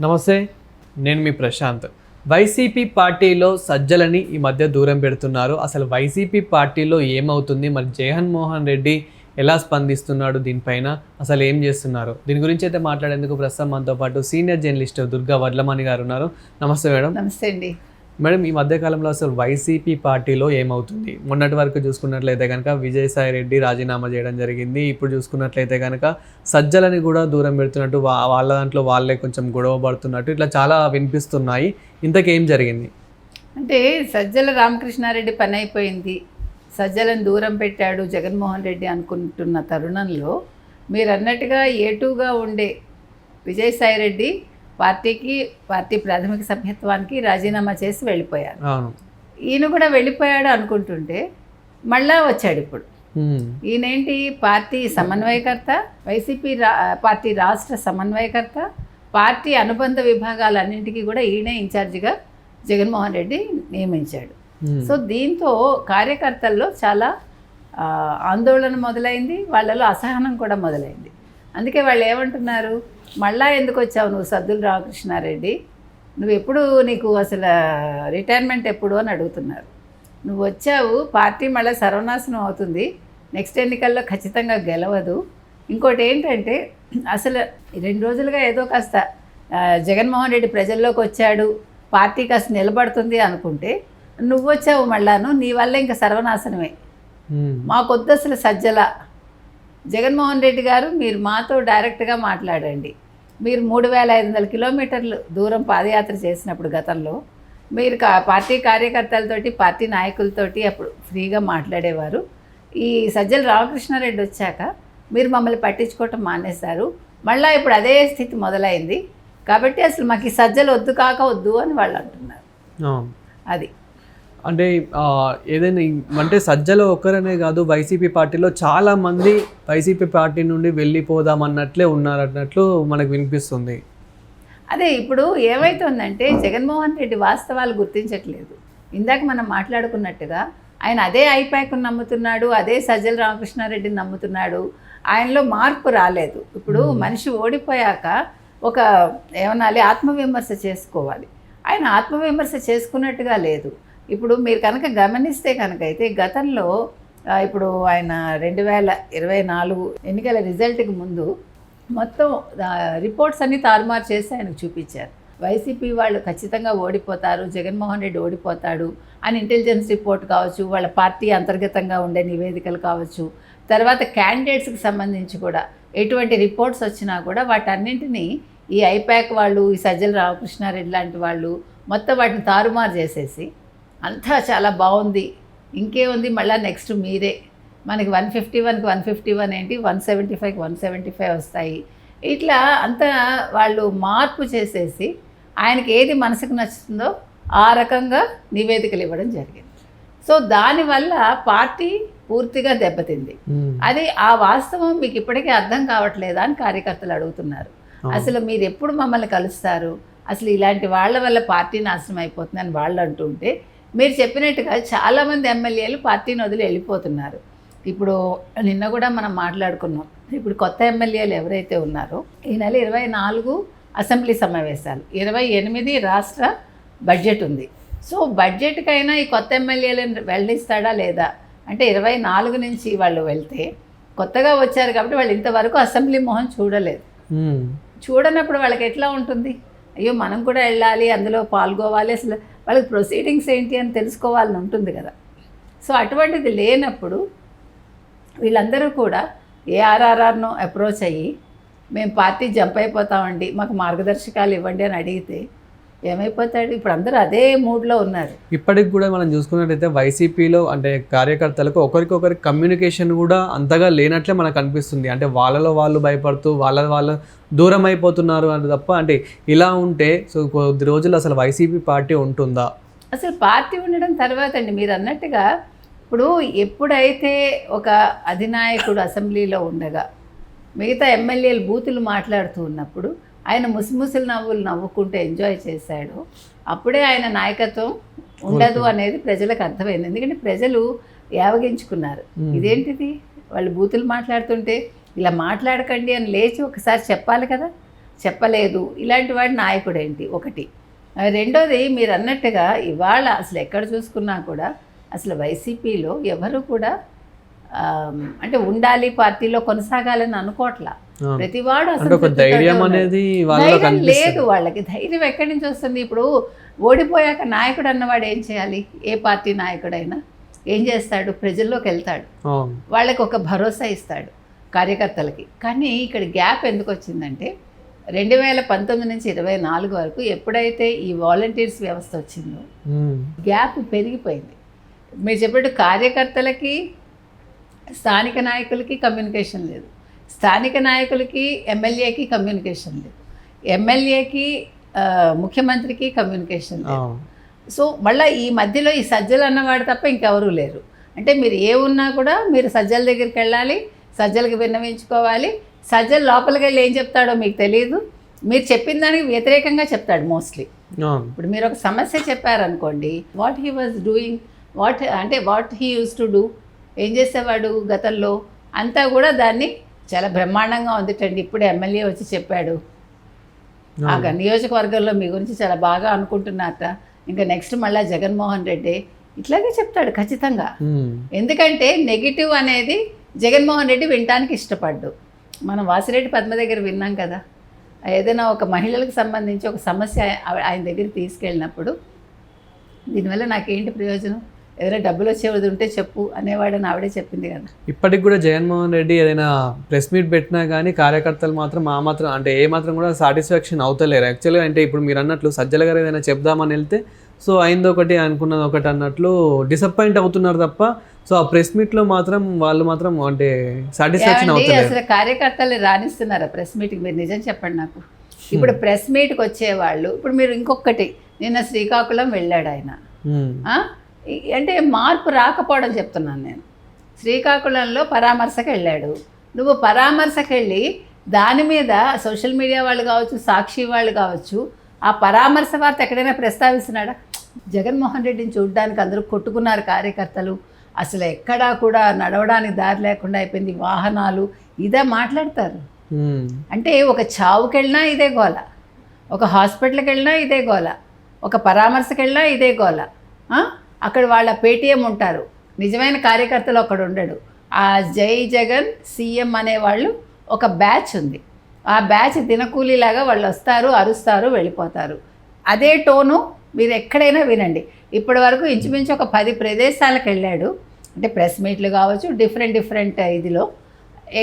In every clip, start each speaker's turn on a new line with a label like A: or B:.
A: నమస్తే, నేను మీ ప్రశాంత్. వైసీపీ పార్టీలో సజ్జలని ఈ మధ్య దూరం పెడుతున్నారు. అసలు వైసీపీ పార్టీలో ఏమవుతుంది, మరి జగన్మోహన్ రెడ్డి ఎలా స్పందిస్తున్నాడు, దీనిపైన అసలు ఏం చేస్తున్నారు, దీని గురించి అయితే మాట్లాడేందుకు ప్రస్తుతం మనతో పాటు సీనియర్ జర్నలిస్ట్ దుర్గా వడ్లమణి గారు ఉన్నారు. నమస్తే మేడం.
B: నమస్తే అండి.
A: మేడం, ఈ మధ్యకాలంలో అసలు వైసీపీ పార్టీలో ఏమవుతుంది? మొన్నటి వరకు చూసుకున్నట్లయితే కనుక విజయసాయి రెడ్డి రాజీనామా చేయడం జరిగింది. ఇప్పుడు చూసుకున్నట్లయితే కనుక సజ్జలని కూడా దూరం పెడుతున్నట్టు, వాళ్ళ దాంట్లో వాళ్ళే కొంచెం గొడవ పడుతున్నట్టు ఇట్లా చాలా వినిపిస్తున్నాయి. ఇంతకేం జరిగింది?
B: అంటే సజ్జల రామకృష్ణారెడ్డి పని అయిపోయింది, సజ్జలను దూరం పెట్టాడు జగన్మోహన్ రెడ్డి అనుకుంటున్న తరుణంలో మీరు అన్నట్టుగా ఏటూగా ఉండే విజయసాయి రెడ్డి పార్టీ ప్రాథమిక సభ్యత్వానికి రాజీనామా చేసి వెళ్ళిపోయారు. ఈయన కూడా వెళ్ళిపోయాడు అనుకుంటుంటే మళ్ళా వచ్చాడు ఇప్పుడు. ఈయనేంటి, పార్టీ సమన్వయకర్త, వైసీపీ పార్టీ రాష్ట్ర సమన్వయకర్త, పార్టీ అనుబంధ విభాగాలన్నింటికీ కూడా ఈయనే ఇన్ఛార్జిగా జగన్మోహన్ రెడ్డి నియమించాడు. సో దీంతో కార్యకర్తల్లో చాలా ఆందోళన మొదలైంది, వాళ్ళలో అసహనం కూడా మొదలైంది. అందుకే వాళ్ళు ఏమంటున్నారు, మళ్ళా ఎందుకు వచ్చావు నువ్వు సద్దుల రామకృష్ణారెడ్డి, నువ్వు ఎప్పుడు, నీకు అసలు రిటైర్మెంట్ ఎప్పుడు అని అడుగుతున్నారు. నువ్వు వచ్చావు, పార్టీ మళ్ళీ సర్వనాశనం అవుతుంది, నెక్స్ట్ ఎన్నికల్లో ఖచ్చితంగా గెలవదు. ఇంకోటి ఏంటంటే, అసలు 2 రోజులుగా ఏదో కాస్త జగన్మోహన్ రెడ్డి ప్రజల్లోకి వచ్చాడు, పార్టీ కాస్త నిలబడుతుంది అనుకుంటే నువ్వు వచ్చావు మళ్ళాను, నీ వల్ల ఇంకా సర్వనాశనమే. మాకొద్దు అసలు సజ్జల. జగన్మోహన్ రెడ్డి గారు, మీరు మాతో డైరెక్ట్గా మాట్లాడండి. మీరు 3500 కిలోమీటర్లు దూరం పాదయాత్ర చేసినప్పుడు గతంలో మీరు పార్టీ కార్యకర్తలతోటి, పార్టీ నాయకులతోటి అప్పుడు ఫ్రీగా మాట్లాడేవారు. ఈ సజ్జల రామకృష్ణారెడ్డి వచ్చాక మీరు మమ్మల్ని పట్టించుకోవటం మానేశారు, మళ్ళీ ఇప్పుడు అదే స్థితి మొదలైంది. కాబట్టి అసలు మాకు ఈ సజ్జలు వద్దు అని వాళ్ళు అంటున్నారు. అది
A: అంటే ఏదైనా అంటే సజ్జలు ఒక్కరనే కాదు, వైసీపీ పార్టీలో చాలామంది వైసీపీ పార్టీ నుండి వెళ్ళిపోదామన్నట్లే ఉన్నారన్నట్లు మనకు వినిపిస్తుంది.
B: అదే ఇప్పుడు ఏమవుతుందంటే, జగన్మోహన్ రెడ్డి వాస్తవాలు గుర్తించట్లేదు. ఇందాక మనం మాట్లాడుకున్నట్టుగా ఆయన అదే ఐపాక్ను నమ్ముతున్నాడు, అదే సజ్జల రామకృష్ణారెడ్డిని నమ్ముతున్నాడు. ఆయనలో మార్పు రాలేదు. ఇప్పుడు మనిషి ఓడిపోయాక ఒక ఏమనాలి, ఆత్మవిమర్శ చేసుకోవాలి. ఆయన ఆత్మవిమర్శ చేసుకున్నట్టుగా లేదు. ఇప్పుడు మీరు కనుక గమనిస్తే కనుక అయితే గతంలో ఇప్పుడు ఆయన 2024 ఎన్నికల రిజల్ట్కి ముందు మొత్తం రిపోర్ట్స్ అన్నీ తారుమారు చేసి ఆయనకు చూపించారు. వైసీపీ వాళ్ళు ఖచ్చితంగా ఓడిపోతారు, జగన్మోహన్ రెడ్డి ఓడిపోతాడు అని ఇంటెలిజెన్స్ రిపోర్ట్ కావచ్చు, వాళ్ళ పార్టీ అంతర్గతంగా ఉండే నివేదికలు కావచ్చు, తర్వాత క్యాండిడేట్స్కి సంబంధించి కూడా ఎటువంటి రిపోర్ట్స్ వచ్చినా కూడా వాటన్నింటినీ ఈ ఐపాక్ వాళ్ళు, ఈ సజ్జల రామకృష్ణారెడ్డి లాంటి వాళ్ళు మొత్తం వాటిని తారుమారు చేసేసి అంతా చాలా బాగుంది, ఇంకేముంది, మళ్ళీ నెక్స్ట్ మీరే, మనకి 151కి 151 ఏంటి, 175కి 175 వస్తాయి, ఇట్లా అంతా వాళ్ళు మార్పు చేసేసి ఆయనకి ఏది మనసుకు నచ్చుతుందో ఆ రకంగా నివేదికలు ఇవ్వడం జరిగింది. సో దానివల్ల పార్టీ పూర్తిగా దెబ్బతింది. అది ఆ వాస్తవం మీకు ఇప్పటికీ అర్థం కావట్లేదా అని కార్యకర్తలు అడుగుతున్నారు. అసలు మీరు ఎప్పుడు మమ్మల్ని కలుస్తారు, అసలు ఇలాంటి వాళ్ళ వల్ల పార్టీ నాశనం అయిపోతుందని వాళ్ళు అంటుంటే, మీరు చెప్పినట్టుగా చాలామంది ఎమ్మెల్యేలు పార్టీని వదిలి వెళ్ళిపోతున్నారు. ఇప్పుడు నిన్న కూడా మనం మాట్లాడుకున్నాం, ఇప్పుడు కొత్త ఎమ్మెల్యేలు ఎవరైతే ఉన్నారో ఈ నెల 24 అసెంబ్లీ సమావేశాలు, 28 రాష్ట్ర బడ్జెట్ ఉంది. సో బడ్జెట్కైనా ఈ కొత్త ఎమ్మెల్యేలను వెళ్ళిస్తాడా లేదా అంటే, 24 నుంచి వాళ్ళు వెళ్తే కొత్తగా వచ్చారు కాబట్టి వాళ్ళు ఇంతవరకు అసెంబ్లీ మొహం చూడలేదు. చూడనప్పుడు వాళ్ళకి ఎట్లా ఉంటుంది, అయ్యో మనం కూడా వెళ్ళాలి, అందులో పాల్గొవాలి, అసలు వాళ్ళకి ప్రొసీడింగ్స్ ఏంటి అని తెలుసుకోవాలని ఉంటుంది కదా. సో అటువంటిది లేనప్పుడు వీళ్ళందరూ కూడా ఏఆర్ఆర్ఆర్ను అప్రోచ్ అయ్యి మేము పార్టీ జంప్ అయిపోతామండి, మాకు మార్గదర్శకాలు ఇవ్వండి అని అడిగితే ఏమైపోతాడు? ఇప్పుడు అందరూ అదే మూడ్లో ఉన్నారు.
A: ఇప్పటికి కూడా మనం చూసుకున్నట్టయితే వైసీపీలో అంటే కార్యకర్తలకు ఒకరికొకరి కమ్యూనికేషన్ కూడా అంతగా లేనట్లే మనకు అనిపిస్తుంది. అంటే వాళ్ళలో వాళ్ళు భయపడుతూ వాళ్ళు దూరం అయిపోతున్నారు అని తప్ప, అంటే ఇలా ఉంటే సో కొద్ది రోజులు అసలు వైసీపీ పార్టీ ఉంటుందా?
B: అసలు పార్టీ ఉండడం తర్వాత అండి, మీరు అన్నట్టుగా ఇప్పుడు ఎప్పుడైతే ఒక అధినాయకుడు అసెంబ్లీలో ఉండగా మిగతా ఎమ్మెల్యేలు బూతులు మాట్లాడుతూ ఉన్నప్పుడు ఆయన ముసిముసిలు నవ్వులు నవ్వుకుంటూ ఎంజాయ్ చేశాడు, అప్పుడే ఆయన నాయకత్వం ఉండదు అనేది ప్రజలకు అర్థమైంది. ఎందుకంటే ప్రజలు యావగించుకున్నారు, ఇదేంటిది వాళ్ళు బూతులు మాట్లాడుతుంటే ఇలా మాట్లాడకండి అని లేచి ఒకసారి చెప్పాలి కదా. చెప్పలేదు, ఇలాంటి వాడి నాయకుడు ఏంటి ఒకటి. రెండోది మీరు అన్నట్టుగా ఇవాళ అసలు ఎక్కడ చూసుకున్నా కూడా అసలు వైసీపీలో ఎవరు కూడా అంటే ఉండాలి పార్టీలో కొనసాగాలని అనుకోవట్లా. ప్రతివాడు అసలు
A: ధైర్యం అనేది
B: లేదు, వాళ్ళకి ధైర్యం ఎక్కడి నుంచి వస్తుంది? ఇప్పుడు ఓడిపోయాక నాయకుడు అన్నవాడు ఏం చేయాలి? ఏ పార్టీ నాయకుడైనా ఏం చేస్తాడు? ప్రజల్లోకి వెళ్తాడు, వాళ్ళకి ఒక భరోసా ఇస్తాడు కార్యకర్తలకి. కానీ ఇక్కడ గ్యాప్ ఎందుకు వచ్చిందంటే 2019 నుంచి 24 వరకు ఎప్పుడైతే ఈ వాలంటీర్స్ వ్యవస్థ వచ్చిందో గ్యాప్ పెరిగిపోయింది. మీరు చెప్పినట్టు కార్యకర్తలకి స్థానిక నాయకులకి కమ్యూనికేషన్ లేదు, స్థానిక నాయకులకి ఎమ్మెల్యేకి కమ్యూనికేషన్ లేదు, ఎమ్మెల్యేకి ముఖ్యమంత్రికి కమ్యూనికేషన్ లేదు. సో మళ్ళీ ఈ మధ్యలో ఈ సజ్జలు అన్నవాడు తప్ప ఇంకెవరూ లేరు. అంటే మీరు ఏ ఉన్నా కూడా మీరు సజ్జల దగ్గరికి వెళ్ళాలి, సజ్జలకి విన్నవించుకోవాలి. సజ్జలు లోపలికి వెళ్ళి ఏం చెప్తాడో మీకు తెలియదు, మీరు చెప్పిన దానికి వ్యతిరేకంగా చెప్తాడు మోస్ట్లీ. ఇప్పుడు మీరు ఒక సమస్య చెప్పారనుకోండి, what he was doing, what he use to do, ఏం చేసేవాడు గతంలో అంతా కూడా దాన్ని చాలా బ్రహ్మాండంగా ఉందిటండి. ఇప్పుడే ఎమ్మెల్యే వచ్చి చెప్పాడు, ఆ నియోజకవర్గంలో మీ గురించి చాలా బాగా అనుకుంటున్నారట, ఇంకా నెక్స్ట్ మళ్ళీ జగన్మోహన్ రెడ్డి ఇట్లాగే చెప్తాడు ఖచ్చితంగా. ఎందుకంటే నెగిటివ్ అనేది జగన్మోహన్ రెడ్డి వినటానికి ఇష్టపడ్డు. మనం వాసిరెడ్డి పద్మ దగ్గర విన్నాం కదా, ఏదైనా ఒక మహిళలకు సంబంధించి ఒక సమస్య ఆయన దగ్గరికి తీసుకెళ్ళినప్పుడు దీనివల్ల నాకేంటి ప్రయోజనం, ఏదైనా డబ్బులు వచ్చేది ఉంటే చెప్పు అనేవాడని ఆవిడే చెప్పింది కదా.
A: ఇప్పటికి కూడా జగన్మోహన్ రెడ్డి ఏదైనా ప్రెస్ మీట్ పెట్టినా కానీ కార్యకర్తలు మాత్రం అంటే ఏ మాత్రం కూడా సాటిస్ఫాక్షన్ అవుతలేరు యాక్చువల్గా. అంటే ఇప్పుడు మీరు అన్నట్లు సజ్జల గారు ఏదైనా చెప్దామని వెళ్తే సో అయింది ఒకటి అనుకున్నది ఒకటి అన్నట్లు డిసప్పాయింట్ అవుతున్నారు తప్ప సో ఆ ప్రెస్ మీట్లో మాత్రం వాళ్ళు మాత్రం అంటే సాటిస్ఫాక్షన్ అవుతలేదు.
B: అసలు కార్యకర్తలు రాణిస్తున్నారా ప్రెస్ మీట్కి? మీరు నిజం చెప్పండి నాకు. ఇప్పుడు ప్రెస్ మీట్కి వచ్చేవాళ్ళు, ఇప్పుడు మీరు ఇంకొకటి, నిన్న శ్రీకాకుళం వెళ్ళాడు ఆయన, అంటే మార్పు రాకపోవడం చెప్తున్నాను నేను. శ్రీకాకుళంలో పరామర్శకు వెళ్ళాడు, నువ్వు పరామర్శకు వెళ్ళి దాని మీద సోషల్ మీడియా వాళ్ళు కావచ్చు, సాక్షి వాళ్ళు కావచ్చు, ఆ పరామర్శ వార్త ఎక్కడైనా ప్రస్తావిస్తున్నాడా? జగన్మోహన్ రెడ్డిని చూడడానికి అందరూ కొట్టుకున్నారు కార్యకర్తలు, అసలు ఎక్కడా కూడా నడవడానికి దారి లేకుండా అయిపోయింది, వాహనాలు, ఇదే మాట్లాడతారు. అంటే ఒక చావుకి వెళ్ళినా ఇదే గోల, ఒక హాస్పిటల్కి వెళ్ళినా ఇదే గోల, ఒక పరామర్శకు వెళ్ళినా ఇదే గోల. అక్కడ వాళ్ళ పేటీఎం ఉంటారు, నిజమైన కార్యకర్తలు అక్కడ ఉండడు. ఆ జై జగన్ సీఎం అనేవాళ్ళు ఒక బ్యాచ్ ఉంది, ఆ బ్యాచ్ దినకూలీలాగా వాళ్ళు వస్తారు, అరుస్తారు, వెళ్ళిపోతారు. అదే టోను మీరు ఎక్కడైనా వినండి. ఇప్పటి వరకు ఇంచుమించు ఒక 10 ప్రదేశాలకు వెళ్ళాడు, అంటే ప్రెస్ మీట్లు కావచ్చు, డిఫరెంట్ ఇదిలో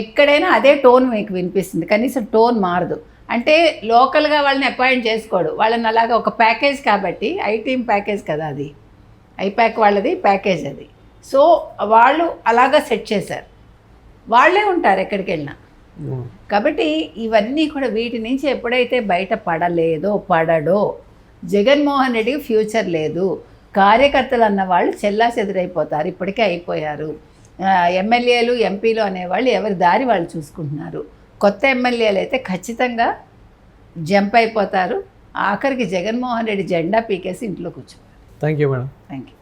B: ఎక్కడైనా అదే టోన్ మీకు వినిపిస్తుంది, కనీసం టోన్ మారదు. అంటే లోకల్గా వాళ్ళని అపాయింట్ చేసుకోడు, వాళ్ళని అలాగా ఒక ప్యాకేజ్ కాబట్టి, ఐటీఎం ప్యాకేజ్ కదా అది, ఐప్యాక్ వాళ్ళది ప్యాకేజ్ అది. సో వాళ్ళు అలాగా సెట్ చేశారు, వాళ్ళే ఉంటారు ఎక్కడికి వెళ్ళినా. కాబట్టి ఇవన్నీ కూడా వీటి నుంచి ఎప్పుడైతే బయట పడడో జగన్మోహన్ రెడ్డికి ఫ్యూచర్ లేదు. కార్యకర్తలు అన్న వాళ్ళు చెల్లాచెదురైపోతారు, ఇప్పటికే అయిపోయారు. ఎమ్మెల్యేలు ఎంపీలు అనేవాళ్ళు ఎవరి దారి వాళ్ళు చూసుకుంటున్నారు. కొత్త ఎమ్మెల్యేలు అయితే ఖచ్చితంగా జంప్ అయిపోతారు, ఆఖరికి జగన్మోహన్ రెడ్డి జెండా పీకేసి ఇంట్లో కూర్చోవాలి.
A: Thank you madam.
B: Thank you.